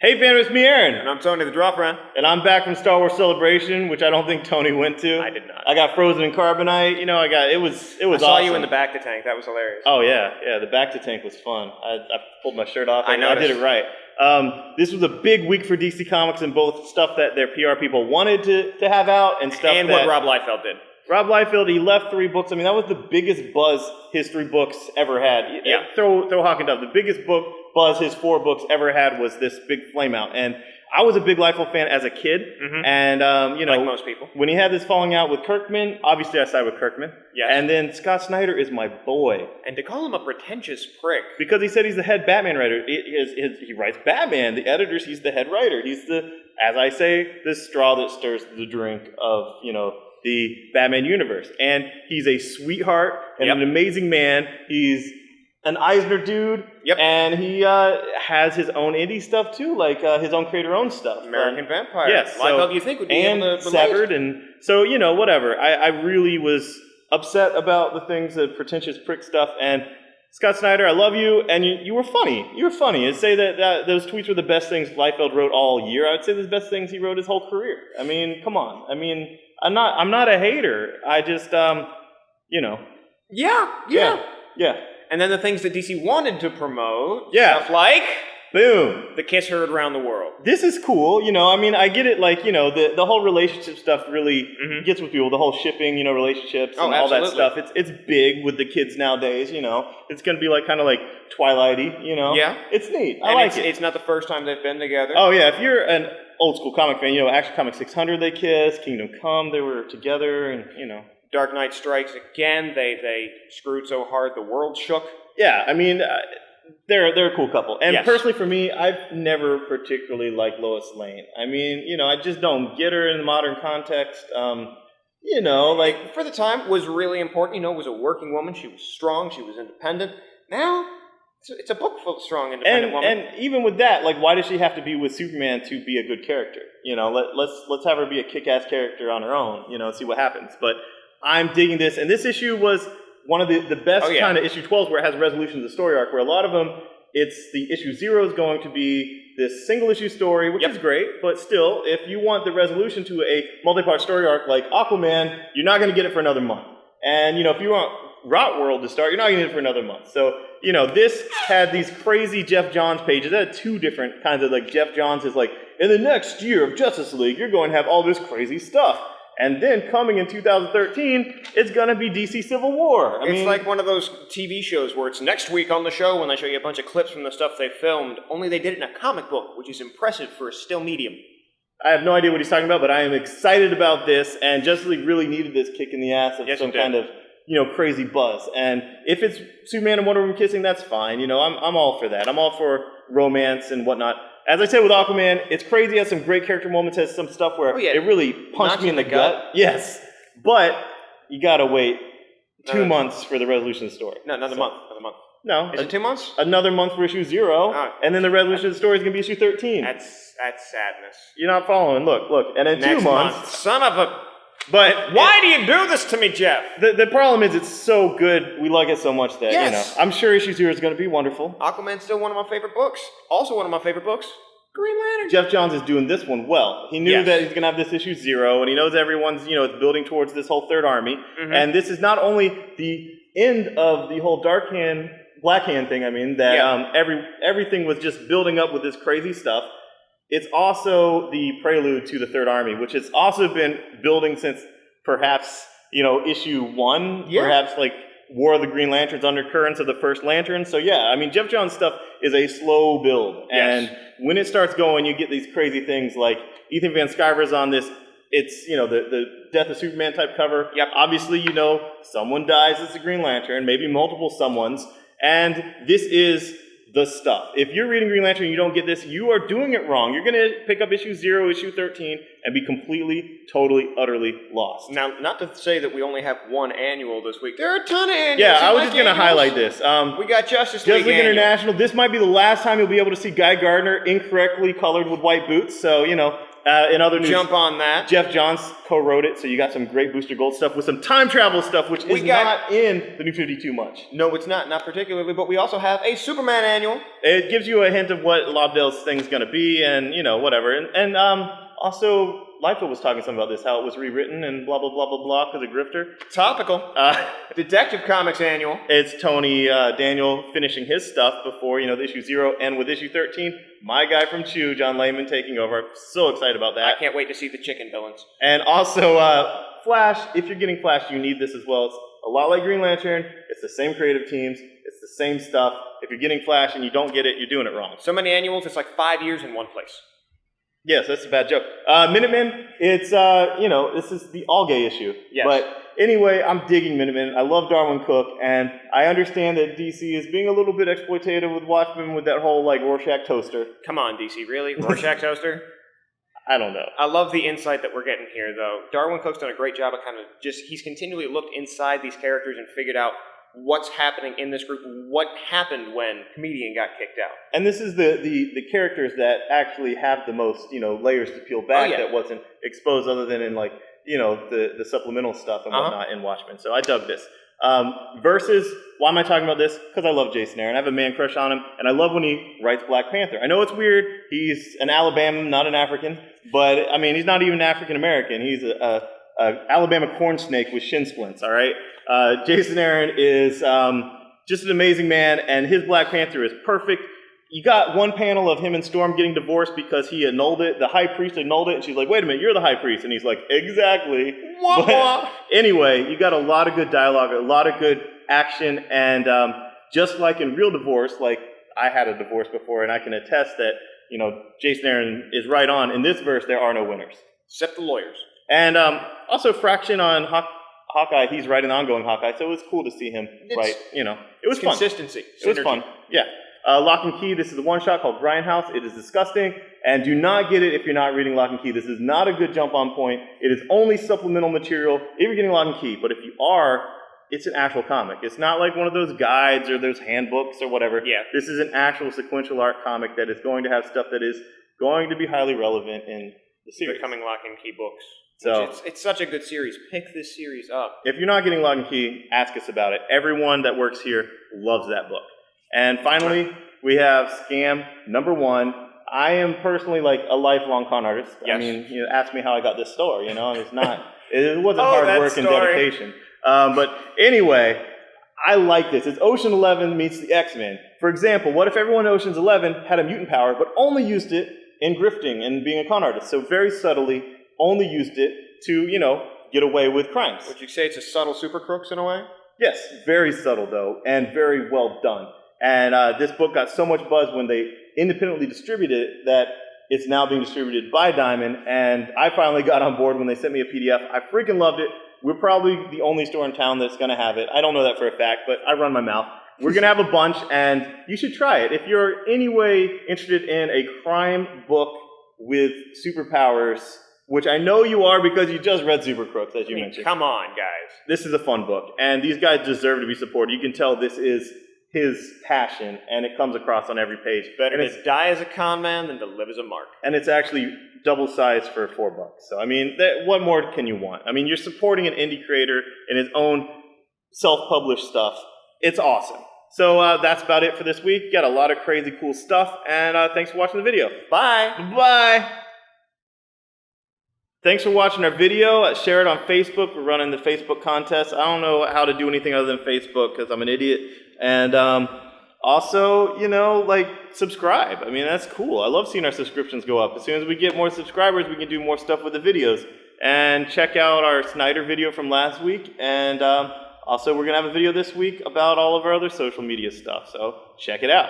Hey Fandom, it's me, Aaron. And I'm Tony, the Draw Friend. And I'm back from Star Wars Celebration, which I don't think Tony went to. I did not. I got frozen in carbonite. It was I saw awesome. you in the back to tank. That was hilarious. Oh yeah, the back to tank was fun. I pulled my shirt off. I noticed. did it right. This was a big week for DC Comics and both stuff that their PR people wanted to have out and stuff and that what Rob Liefeld did. Rob Liefeld, he left 3 books. I mean, that was the biggest buzz his 3 books ever had. Yeah. Throw Hawk and Dove. The biggest buzz his 4 books ever had was this big flame out. And I was a big Liefeld fan as a kid. Mm-hmm. And, like most people. when he had this falling out with Kirkman, obviously I side with Kirkman. Yes. And then Scott Snyder is my boy. And to call him a pretentious prick. Because he said he's the head Batman writer. He writes Batman. The editors, he's the head writer. He's as I say, the straw that stirs the drink of, the Batman universe. And he's a sweetheart and an amazing man. He's an Eisner dude. Yep. And he has his own indie stuff too, like his own creator-owned stuff. American Vampire. Yes. Liefeld, you think would be and able to Severed. And so, whatever. I really was upset about the things, the pretentious prick stuff. And Scott Snyder, I love you, and you were funny. You were funny. I'd say that those tweets were the best things Liefeld wrote all year. I would say the best things he wrote his whole career. I mean, come on. I mean, I'm not a hater. I just, Yeah. And then the things that DC wanted to promote. Yeah. Stuff like boom. the kiss heard around the world. This is cool. I get it. Like, the whole relationship stuff really gets with people. The whole shipping, relationships and all that stuff. It's big with the kids nowadays. It's going to be kind of like Twilighty. Yeah. It's neat. I And like it. It's not the first time they've been together. Oh yeah. If you're an old school comic fan, Action Comics 600 they kissed. Kingdom Come they were together, and Dark Knight Strikes again. They screwed so hard the world shook. Yeah. I mean. They're a cool couple. And yes. Personally for me, I've never particularly liked Lois Lane. I mean, I just don't get her in the modern context. For the time was really important. Was a working woman. She was strong. She was independent. Now, it's a book full of strong, independent women. And even with that, why does she have to be with Superman to be a good character? Let's have her be a kick-ass character on her own, see what happens. But I'm digging this. And this issue was one of the best kind of issue 12s where it has resolution of the story arc, where a lot of them, it's the issue 0 is going to be this single issue story, which is great, but still, if you want the resolution to a multi-part story arc like Aquaman, you're not going to get it for another month. And, if you want Rot World to start, you're not going to get it for another month. So, this had these crazy Jeff Johns pages. It had 2 different kinds of, Jeff Johns is in the next year of Justice League, you're going to have all this crazy stuff. And then coming in 2013, it's going to be DC Civil War. It's like one of those TV shows where it's next week on the show when they show you a bunch of clips from the stuff they filmed, only they did it in a comic book, which is impressive for a still medium. I have no idea what he's talking about, but I am excited about this, and Justice League really needed this kick in the ass of some kind of, crazy buzz. And if it's Superman and Wonder Woman kissing, that's fine. I'm all for that. I'm all for romance and whatnot. As I said with Aquaman, it's crazy. It has some great character moments. It has some stuff where it really punched me in the gut. Yes. But you got to wait 2 months for the resolution of the story. No, another month. No. Is it 2 months? Another month for issue 0. And then the resolution of the story is going to be issue 13. That's sadness. You're not following. Look. And in 2 months. Son of a... But why do you do this to me, Jeff? The problem is it's so good. We like it so much that, I'm sure issue 0 is going to be wonderful. Aquaman's still one of my favorite books. Also one of my favorite books, Green Lantern. Jeff Johns is doing this one well. He knew that he's going to have this issue 0, and he knows everyone's, it's building towards this whole Third Army. Mm-hmm. And this is not only the end of the whole Dark Hand, Black Hand thing, that everything was just building up with this crazy stuff. It's also the prelude to the Third Army, which has also been building since perhaps, issue 1, perhaps War of the Green Lanterns, undercurrents of the First Lantern. So Jeff Johns' stuff is a slow build. And when it starts going, you get these crazy things like Ethan Van Sciver's on this, it's, the Death of Superman type cover. Yep. Obviously, someone dies as a Green Lantern, maybe multiple someones. And this is the stuff. If you're reading Green Lantern and you don't get this, you are doing it wrong. You're going to pick up issue 0, issue 13, and be completely, totally, utterly lost. Now, not to say that we only have one annual this week. There are a ton of annuals. Yeah, I was just going to highlight this. We got Justice League International. This might be the last time you'll be able to see Guy Gardner incorrectly colored with white boots. So, In other news, jump on that. Jeff Johns co-wrote it, so you got some great Booster Gold stuff with some time travel stuff, which is not in the New 52 much. No, it's not particularly, but we also have a Superman annual. It gives you a hint of what Lobdell's thing's going to be, and, you know, whatever. And also, Liefeld was talking something about this, how it was rewritten and blah, blah, blah, blah, blah, because of Grifter. Topical. Detective Comics annual. It's Tony Daniel finishing his stuff before, the issue 0, and with issue 13, my guy from Chew, John Layman, taking over. I'm so excited about that. I can't wait to see the chicken villains. And also, Flash, if you're getting Flash, you need this as well. It's a lot like Green Lantern. It's the same creative teams. It's the same stuff. If you're getting Flash and you don't get it, you're doing it wrong. So many annuals, it's like 5 years in one place. Yes, that's a bad joke. Minutemen, it's, this is the all-gay issue. Yes. But anyway, I'm digging Minutemen. I love Darwin Cook, and I understand that DC is being a little bit exploitative with Watchmen with that whole, Rorschach toaster. Come on, DC, really? Rorschach toaster? I don't know. I love the insight that we're getting here, though. Darwin Cook's done a great job of he's continually looked inside these characters and figured out what's happening in this group, what happened when Comedian got kicked out. And this is the characters that actually have the most, layers to peel back that wasn't exposed other than in, the supplemental stuff and whatnot in Watchmen. So I dug this. Versus, why am I talking about this? Because I love Jason Aaron. I have a man crush on him, and I love when he writes Black Panther. I know it's weird. He's an Alabaman, not an African, but, I mean, he's not even African-American. He's a Alabama corn snake with shin splints, all right? Jason Aaron is just an amazing man, and his Black Panther is perfect. You got one panel of him and Storm getting divorced because he annulled it. The high priest annulled it, and she's like, wait a minute, you're the high priest. And he's like, exactly. But anyway, you got a lot of good dialogue, a lot of good action, and just like in real divorce, I had a divorce before, and I can attest that, Jason Aaron is right on. In this verse, there are no winners. Except the lawyers. And also Fraction on Hawkeye, he's writing the ongoing Hawkeye, so it was cool to see him write, it was fun. Consistency. It was fun, yeah. Lock and Key, this is a one-shot called Grindhouse. It is disgusting, and do not get it if you're not reading Lock and Key. This is not a good jump-on point. It is only supplemental material if you're getting Lock and Key, but if you are, it's an actual comic. It's not like one of those guides or those handbooks or whatever. Yeah. This is an actual sequential art comic that is going to have stuff that is going to be highly relevant in the series. Becoming Lock and Key books. So it's such a good series. Pick this series up. If you're not getting Lock and Key, ask us about it. Everyone that works here loves that book. And finally, we have Scam #1. I am personally a lifelong con artist. Yes. I mean, ask me how I got this store. It's not. It wasn't hard work and dedication. But anyway, I like this. It's Ocean 11 meets the X-Men. For example, what if everyone in Ocean's 11 had a mutant power, but only used it in grifting and being a con artist? So very subtly, only used it to, get away with crimes. Would you say it's a subtle super crooks in a way? Yes, very subtle though, and very well done. And this book got so much buzz when they independently distributed it that it's now being distributed by Diamond, and I finally got on board when they sent me a PDF. I freaking loved it. We're probably the only store in town that's going to have it. I don't know that for a fact, but I run my mouth. We're going to have a bunch, and you should try it. If you're any way interested in a crime book with superpowers, which I know you are because you just read Super Crooks, as you mentioned. Come on, guys. This is a fun book, and these guys deserve to be supported. You can tell this is his passion, and it comes across on every page. Better to die as a con man than to live as a mark. And it's actually double sized for $4. So, I mean, what more can you want? I mean, you're supporting an indie creator in his own self-published stuff. It's awesome. So that's about it for this week. Got a lot of crazy cool stuff, and thanks for watching the video. Bye. Bye. Thanks for watching our video. Share it on Facebook. We're running the Facebook contest. I don't know how to do anything other than Facebook because I'm an idiot. And also, subscribe. I mean, that's cool. I love seeing our subscriptions go up. As soon as we get more subscribers, we can do more stuff with the videos. And check out our Snyder video from last week. And also, we're going to have a video this week about all of our other social media stuff. So check it out.